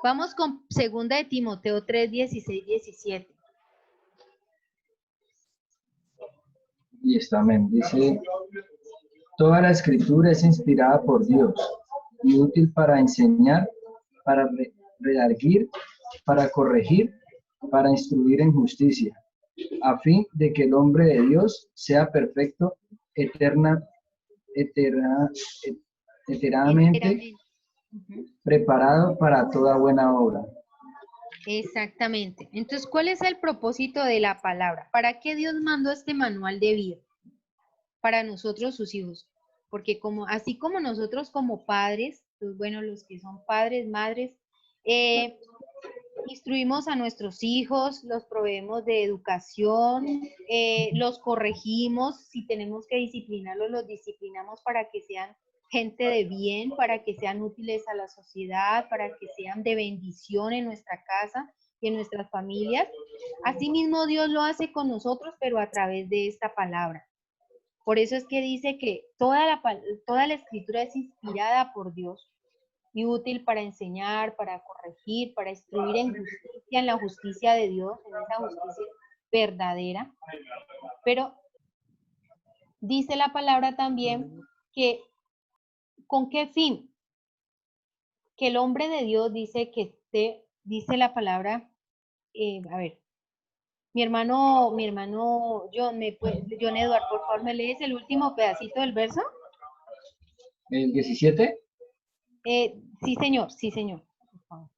Vamos con 2 de Timoteo 3, 16, 17. Y está, amén. Dice, toda la escritura es inspirada por Dios y útil para enseñar, para redarguir, para corregir, para instruir en justicia, a fin de que el hombre de Dios sea perfecto, eternamente preparado para toda buena obra. Exactamente. Entonces, ¿cuál es el propósito de la palabra? ¿Para qué Dios mandó este manual de vida? Para nosotros, sus hijos. Porque así como nosotros como padres, pues bueno, los que son padres, madres, instruimos a nuestros hijos, los proveemos de educación, los corregimos, si tenemos que disciplinarlos, los disciplinamos para que sean gente de bien, para que sean útiles a la sociedad, para que sean de bendición en nuestra casa y en nuestras familias. Asimismo, Dios lo hace con nosotros, pero a través de esta palabra. Por eso es que dice que toda la escritura es inspirada por Dios y útil para enseñar, para corregir, para instruir en justicia, en la justicia de Dios, en esa justicia verdadera. Pero dice la palabra también que, ¿con qué fin? Que el hombre de Dios dice dice la palabra, a ver, mi hermano John Edward, por favor, ¿me lees el último pedacito del verso? ¿El 17? Sí, señor, sí, señor. Por favor.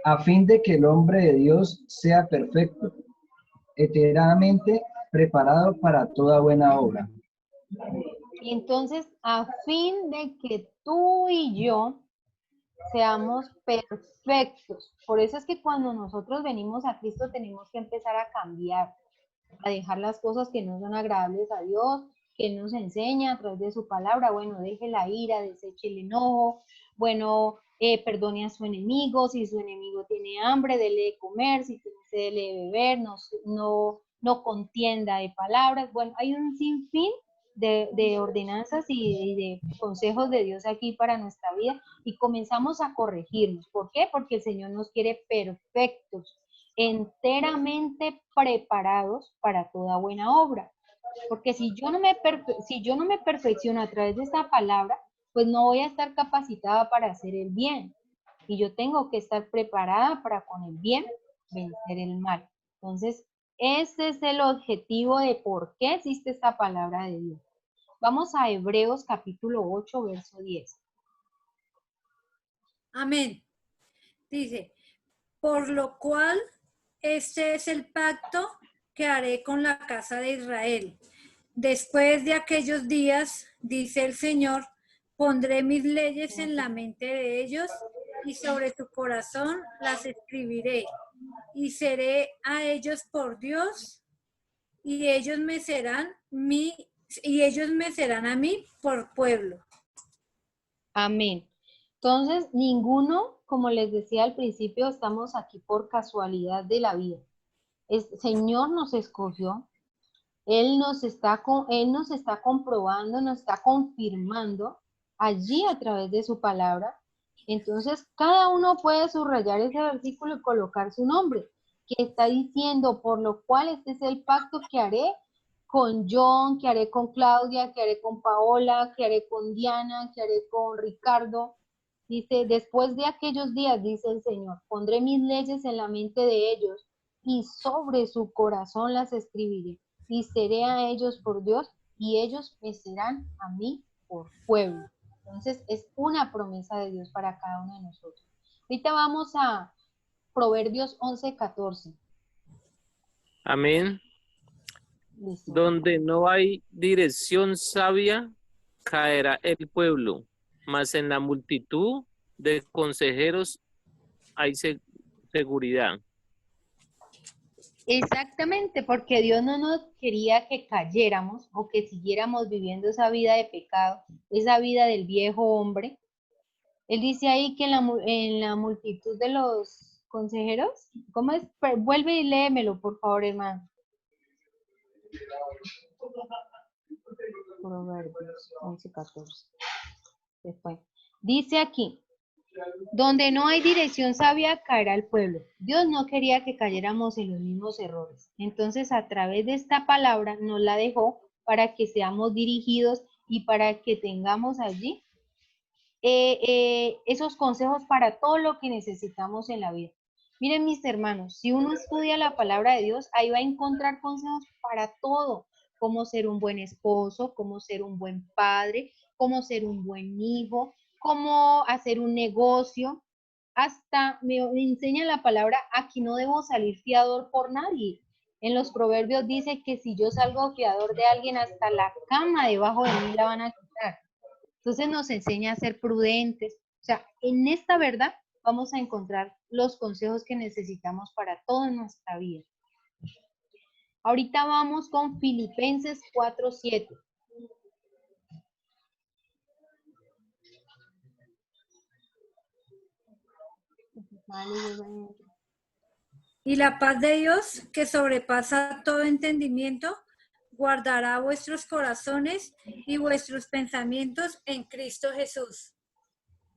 A fin de que el hombre de Dios sea perfecto, enteramente preparado para toda buena obra. Y entonces, a fin de que tú y yo seamos perfectos. Por eso es que cuando nosotros venimos a Cristo tenemos que empezar a cambiar, a dejar las cosas que no son agradables a Dios, que Él nos enseña a través de su palabra. Bueno, deje la ira, deseche el enojo, bueno, perdone a su enemigo, si su enemigo tiene hambre, dele de comer, si tiene sed, dele de beber, no contienda de palabras. Bueno, hay un sinfín de ordenanzas y de consejos de Dios aquí para nuestra vida y comenzamos a corregirnos. ¿Por qué? Porque el Señor nos quiere perfectos, enteramente preparados para toda buena obra. Porque si yo no me perfecciono a través de esta palabra, pues no voy a estar capacitada para hacer el bien. Y yo tengo que estar preparada para con el bien vencer el mal. Entonces, ese es el objetivo de por qué existe esta palabra de Dios. Vamos a Hebreos capítulo 8, verso 10. Amén. Dice, por lo cual este es el pacto que haré con la casa de Israel. Después de aquellos días, dice el Señor, pondré mis leyes en la mente de ellos y sobre su corazón las escribiré. Y seré a ellos por Dios y ellos me serán a mí por pueblo. Amén. Entonces, ninguno, como les decía al principio, estamos aquí por casualidad de la vida. El Señor nos escogió, Él nos está comprobando, nos está confirmando allí a través de su palabra. Entonces, cada uno puede subrayar ese versículo y colocar su nombre, que está diciendo, por lo cual este es el pacto que haré con John, que haré con Claudia, que haré con Paola, que haré con Diana, que haré con Ricardo. Dice, después de aquellos días, dice el Señor, pondré mis leyes en la mente de ellos y sobre su corazón las escribiré. Y seré a ellos por Dios y ellos me serán a mí por pueblo. Entonces, es una promesa de Dios para cada uno de nosotros. Ahorita vamos a Proverbios 11:14. Amén. Listo. Donde no hay dirección sabia, caerá el pueblo, mas en la multitud de consejeros hay seguridad. Exactamente, porque Dios no nos quería que cayéramos o que siguiéramos viviendo esa vida de pecado, esa vida del viejo hombre. Él dice ahí que en la multitud de los consejeros, ¿cómo es? Vuelve y léemelo, por favor, hermano. Proverbios 11:14. Después. Dice aquí, donde no hay dirección sabia, caerá el pueblo. Dios no quería que cayéramos en los mismos errores. Entonces, a través de esta palabra nos la dejó para que seamos dirigidos y para que tengamos allí esos consejos para todo lo que necesitamos en la vida. Miren, mis hermanos, si uno estudia la palabra de Dios, ahí va a encontrar consejos para todo, cómo ser un buen esposo, cómo ser un buen padre, cómo ser un buen hijo, cómo hacer un negocio. Hasta me enseña la palabra, aquí no debo salir fiador por nadie. En los proverbios dice que si yo salgo fiador de alguien, hasta la cama debajo de mí la van a quitar. Entonces nos enseña a ser prudentes. O sea, en esta verdad vamos a encontrar los consejos que necesitamos para toda nuestra vida. Ahorita vamos con Filipenses 4:7. Y la paz de Dios, que sobrepasa todo entendimiento, guardará vuestros corazones y vuestros pensamientos en Cristo Jesús.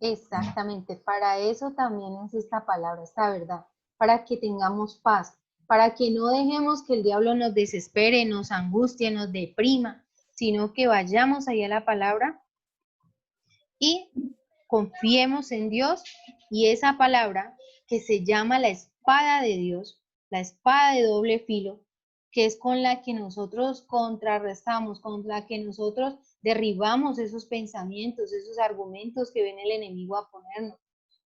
Exactamente, para eso también es esta palabra, esta verdad, para que tengamos paz, para que no dejemos que el diablo nos desespere, nos angustie, nos deprima, sino que vayamos allá a la palabra y confiemos en Dios y esa palabra que se llama la espada de Dios, la espada de doble filo, que es con la que nosotros contrarrestamos, con la que nosotros derribamos esos pensamientos, esos argumentos que viene el enemigo a ponernos.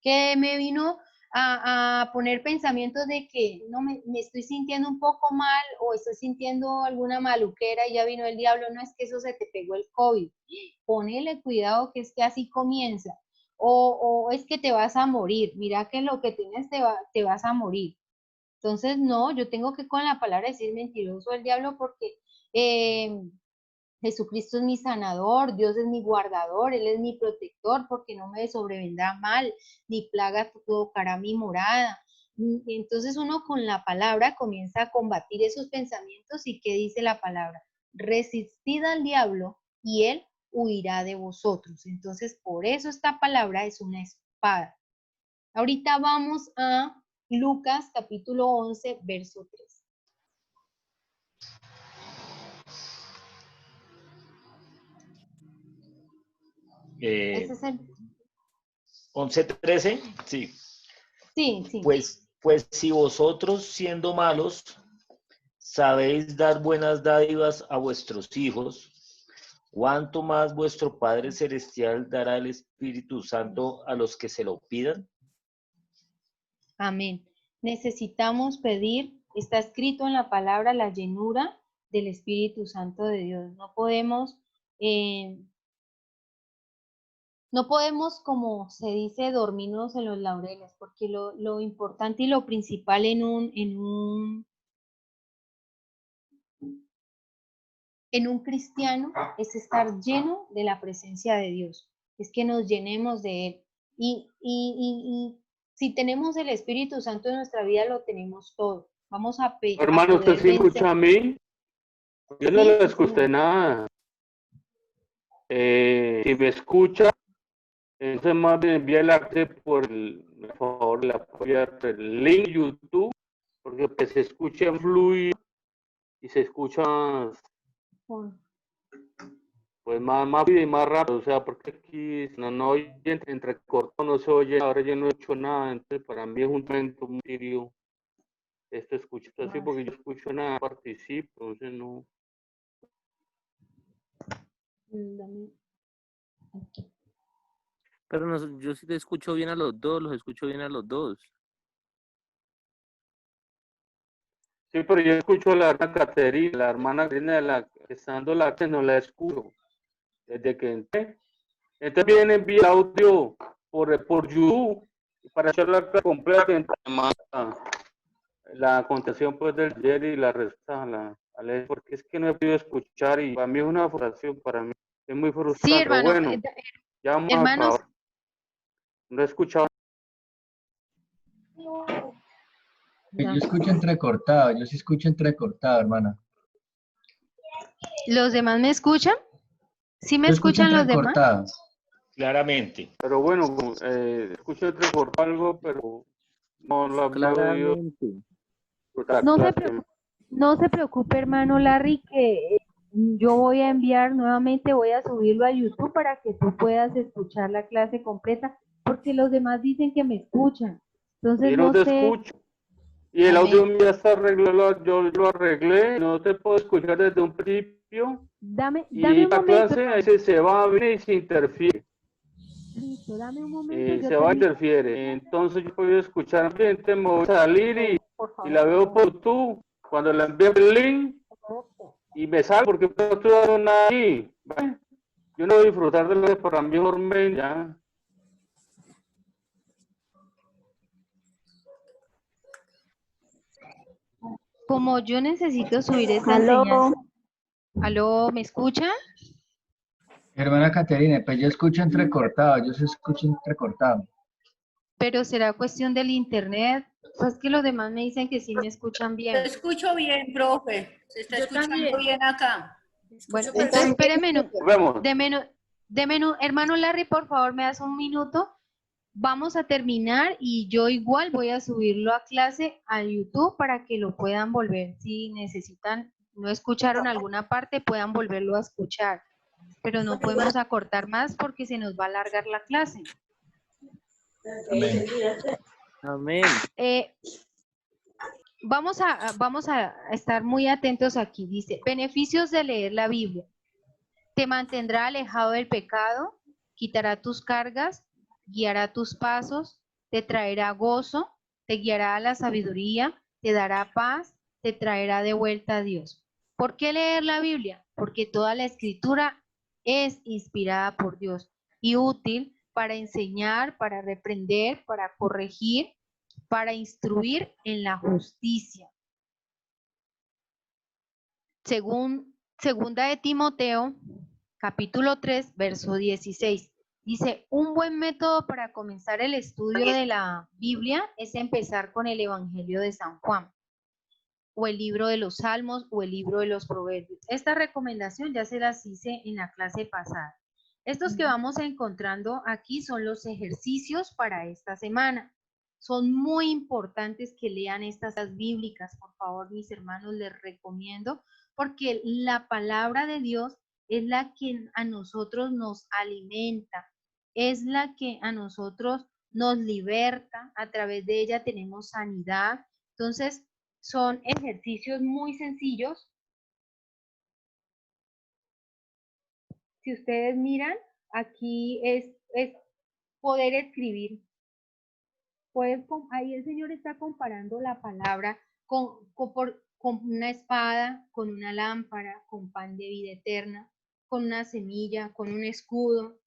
Que me vino a poner pensamientos de que no me estoy sintiendo un poco mal o estoy sintiendo alguna maluquera y ya vino el diablo, no es que eso se te pegó el COVID, ponele cuidado que es que así comienza, o es que te vas a morir, mira que lo que tienes te vas a morir. Entonces no, yo tengo que con la palabra decir mentiroso el diablo porque Jesucristo es mi sanador, Dios es mi guardador, Él es mi protector, porque no me sobrevendrá mal, ni plaga tocará mi morada. Entonces uno con la palabra comienza a combatir esos pensamientos y ¿qué dice la palabra? Resistid al diablo y Él huirá de vosotros. Entonces por eso esta palabra es una espada. Ahorita vamos a Lucas capítulo 11, verso 3. Ese es el... 11:13, sí. Sí, sí. Pues si vosotros siendo malos sabéis dar buenas dádivas a vuestros hijos, ¿cuánto más vuestro Padre Celestial dará el Espíritu Santo a los que se lo pidan? Amén. Necesitamos pedir, está escrito en la palabra, la llenura del Espíritu Santo de Dios. No podemos, como se dice, dormirnos en los laureles, porque lo importante y lo principal en un cristiano es estar lleno de la presencia de Dios, es que nos llenemos de Él. Y si tenemos el Espíritu Santo en nuestra vida, lo tenemos todo. Vamos a pedir. Hermano, ¿usted sí escucha a mí? Yo no le escuché nada. Si me escucha, entonces más bien envía el arte por favor, la apoyar el link YouTube, porque pues se escucha en fluido y se escucha pues más y más rápido, o sea, porque aquí no oye entrecortado, no se oye, ahora yo no he hecho nada, entonces para mí es un momento muy serio. Esto escucho así porque yo escucho nada, participo, entonces no. Pero no, yo sí te escucho bien a los dos, los escucho bien a los dos. Sí, pero yo escucho a la hermana Caterina, de la que está dando la que no la escucho. Desde que entré. Entonces viene el audio por YouTube para hacer la clase completa, la contestación pues del ayer y la respuesta a la porque es que no he podido escuchar y para mí es una frustración, para mí es muy frustrante. Sí, hermano, pero bueno, ya vamos hermanos, a acabar. No he escuchado. Yo escucho entrecortado, yo sí escucho entrecortado, hermana. ¿Los demás me escuchan? ¿Sí me escuchan los demás? Claramente. Pero bueno, escucho entrecortado algo, pero no lo he oído. No se preocupe, hermano Larry, que yo voy a enviar nuevamente, voy a subirlo a YouTube para que tú puedas escuchar la clase completa, porque los demás dicen que me escuchan. Entonces yo no te escucho. Y el audio ya está arreglado, yo lo arreglé, no te puedo escuchar desde un principio. Dame y un la momento. Clase, ahí se va a venir y se interfiere. Listo, dame un momento. Se va a interfiere. Entonces yo puedo escuchar bien, me voy a salir y la veo por YouTube. Cuando le envío el link y me sale porque no estoy dando nada ahí. ¿Vale? Yo no voy a disfrutar de lo que para mí es ya. Como yo necesito subir esta enseñanza. ¿Aló? ¿Me escucha? Hermana Caterina, pues yo escucho entrecortado, yo se escucho entrecortado. Pero será cuestión del internet. Pues que los demás me dicen que sí me escuchan bien. Te escucho bien, profe. Se está escuchando bien acá. Bueno, entonces espéreme, hermano Larry, por favor, me das un minuto. Vamos a terminar y yo igual voy a subirlo a clase a YouTube para que lo puedan volver. Si necesitan, no escucharon alguna parte, puedan volverlo a escuchar. Pero no podemos acortar más porque se nos va a alargar la clase. Amén. Amén. Vamos a estar muy atentos aquí. Dice, beneficios de leer la Biblia. Te mantendrá alejado del pecado, quitará tus cargas, guiará tus pasos, te traerá gozo, te guiará a la sabiduría, te dará paz, te traerá de vuelta a Dios. ¿Por qué leer la Biblia? Porque toda la escritura es inspirada por Dios y útil para enseñar, para reprender, para corregir, para instruir en la justicia. Segunda de Timoteo, capítulo 3, verso 16. Dice, un buen método para comenzar el estudio de la Biblia es empezar con el Evangelio de San Juan, o el libro de los Salmos, o el libro de los Proverbios. Esta recomendación ya se las hice en la clase pasada. Estos que vamos encontrando aquí son los ejercicios para esta semana. Son muy importantes que lean estas bíblicas, por favor, mis hermanos, les recomiendo, porque la palabra de Dios es la que a nosotros nos alimenta, es la que a nosotros nos liberta, a través de ella tenemos sanidad. Entonces, son ejercicios muy sencillos. Si ustedes miran, aquí es poder escribir. Ahí el Señor está comparando la palabra con una espada, con una lámpara, con pan de vida eterna, con una semilla, con un escudo.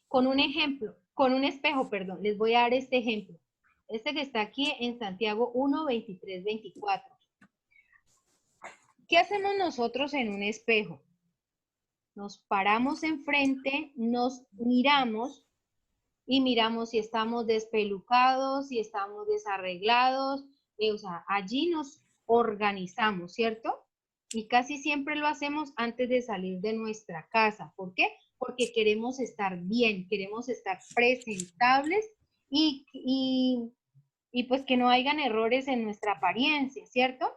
Con un ejemplo, con un espejo, perdón, les voy a dar este ejemplo. Este que está aquí en Santiago 1, 23, 24. ¿Qué hacemos nosotros en un espejo? Nos paramos enfrente, nos miramos y miramos si estamos despelucados, si estamos desarreglados, o sea, allí nos organizamos, ¿cierto? Y casi siempre lo hacemos antes de salir de nuestra casa. ¿Por qué? Porque queremos estar bien, queremos estar presentables y pues que no hayan errores en nuestra apariencia, ¿cierto?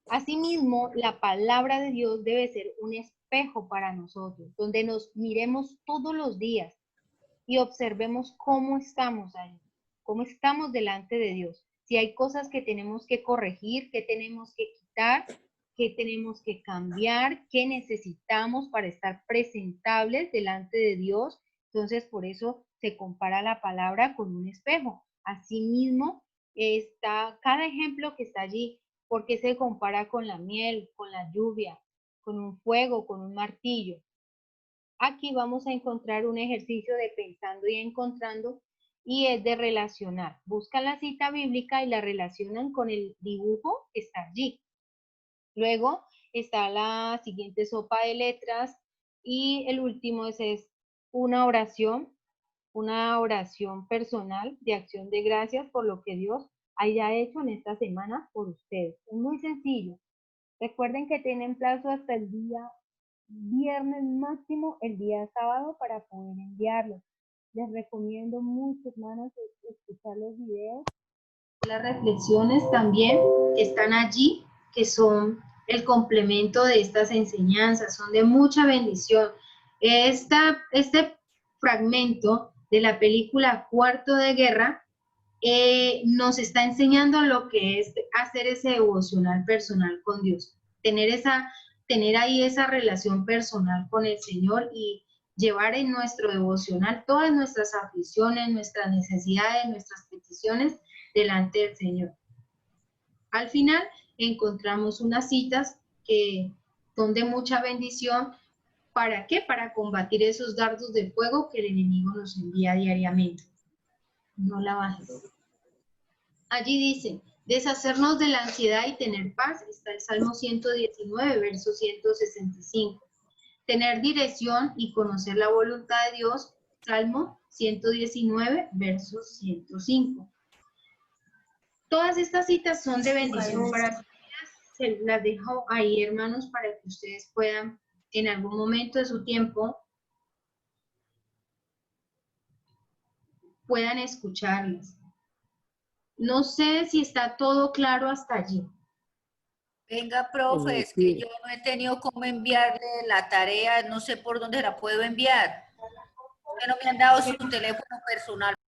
Asimismo, la palabra de Dios debe ser un espejo para nosotros, donde nos miremos todos los días y observemos cómo estamos ahí, cómo estamos delante de Dios. Si hay cosas que tenemos que corregir, que tenemos que quitar, que tenemos que cambiar, que necesitamos para estar presentables delante de Dios. Entonces, por eso se compara la palabra con un espejo. Asimismo, está cada ejemplo que está allí, porque se compara con la miel, con la lluvia, con un fuego, con un martillo. Aquí vamos a encontrar un ejercicio de pensando y encontrando, y es de relacionar. Buscan la cita bíblica y la relacionan con el dibujo que está allí. Luego está la siguiente sopa de letras y el último es una oración personal de acción de gracias por lo que Dios haya hecho en esta semana por ustedes. Es muy sencillo. Recuerden que tienen plazo hasta el día viernes máximo, el día sábado, para poder enviarlos. Les recomiendo mucho, hermanos, escuchar los videos. Las reflexiones también que están allí, que son el complemento de estas enseñanzas, son de mucha bendición. Este fragmento de la película Cuarto de Guerra nos está enseñando lo que es hacer ese devocional personal con Dios, tener ahí esa relación personal con el Señor y llevar en nuestro devocional todas nuestras aflicciones, nuestras necesidades, nuestras peticiones delante del Señor. Al final encontramos unas citas que son de mucha bendición. ¿Para qué? Para combatir esos dardos de fuego que el enemigo nos envía diariamente. No la bajes. Allí dice, deshacernos de la ansiedad y tener paz. Está el Salmo 119, verso 165. Tener dirección y conocer la voluntad de Dios. Salmo 119, verso 105. Todas estas citas son de bendición para sus vidas. Se las dejo ahí, hermanos, para que ustedes puedan en algún momento de su tiempo puedan escucharlas. No sé si está todo claro hasta allí. Venga, profe, es que yo no he tenido cómo enviarle la tarea, no sé por dónde la puedo enviar. Ustedes no me han dado su teléfono personal.